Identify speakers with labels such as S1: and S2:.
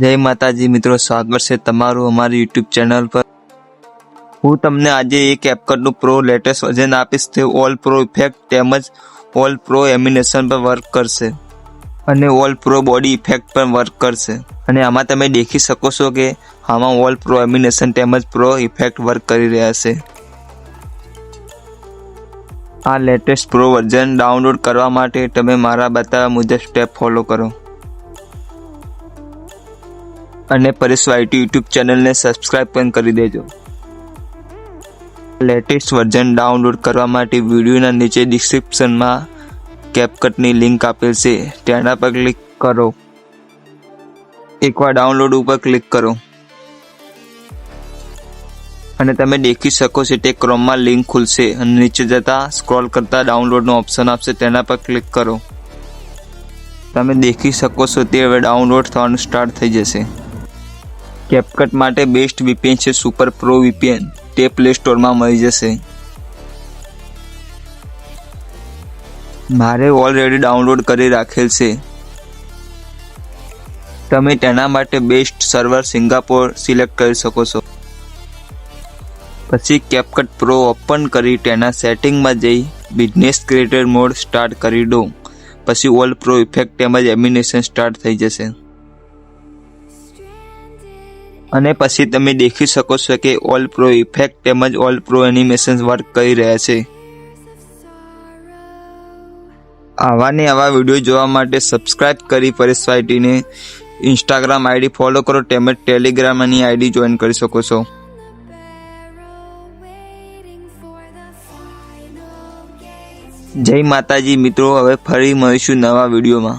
S1: जय माताजी मित्रों, स्वागत है तमारू हमारी यूट्यूब चैनल पर। हूँ तमने आज एक कैपकट प्रो लेटेस्ट वर्जन आपीश ते ऑल प्रो इफेक्ट तेमज ऑल प्रो एनिमेशन पर वर्क करशे અને ઓલ પ્રો બોડી ઇફેક્ટ પર વર્ક કરશે અને આમાં તમે દેખી શકો છો કે આમાં ઓલ પ્રો એનિમેશન તેમજ પ્રો ઇફેક્ટ વર્ક કરી રહ્યા છે। આ લેટેસ્ટ પ્રો વર્ઝન ડાઉનલોડ કરવા માટે તમે મારા બતાવ્યા મુજબ સ્ટેપ ફોલો કરો અને પરેશ વાયટી યુટ્યુબ ચેનલને સબસ્ક્રાઇબ પણ કરી દેજો। લેટેસ્ટ વર્ઝન ડાઉનલોડ કરવા માટે વિડીયોના નીચે ડિસ્ક્રિપ્શનમાં कैपकटनी लिंक आपेल से तेना पर क्लिक करो। एक बार डाउनलोड पर क्लिक करो અને તમે દેખી શકો છો તે ક્રોમ માં લિંક ખુલશે અને નીચે જતા સ્ક્રોલ કરતા ડાઉનલોડ નો ઓપ્શન આપશે તેના પર ક્લિક કરો। તમે દેખી શકો છો તે હવે ડાઉનલોડ થવાનું સ્ટાર્ટ થઈ જશે। કેપકટ માટે બેસ્ટ VPN છે સુપર પ્રો VPN, તે પ્લે સ્ટોર માં મળી જશે। मारे ऑलरेडी डाउनलोड करी राखेल से। तमे तेना माटे बेस्ट सर्वर सिंगापोर सिलेक्ट कर सको छो। पछी कैपकट प्रो ओपन करी तेना सेटिंग में जई बिजनेस क्रिएटर मोड स्टार्ट करी दो। पछी ऑल प्रो इफेक्ट तेमज एनिमेशन स्टार्ट थई जशे अने पछी तमे देखी सको छो के ऑल प्रो इफेक्ट तेमज ऑल प्रो एनिमेशन वर्क करी रह्या छे। आवा ने आवा वीडियो जोवा माटे सब्सक्राइब करी परेश वायटी ने इंस्टाग्राम आईडी फॉलो करो तेमज टेलिग्राम नी आईडी जॉइन करी सको छो। जय माताजी मित्रों, हवे फरी मळीशुं नवा वीडियो में।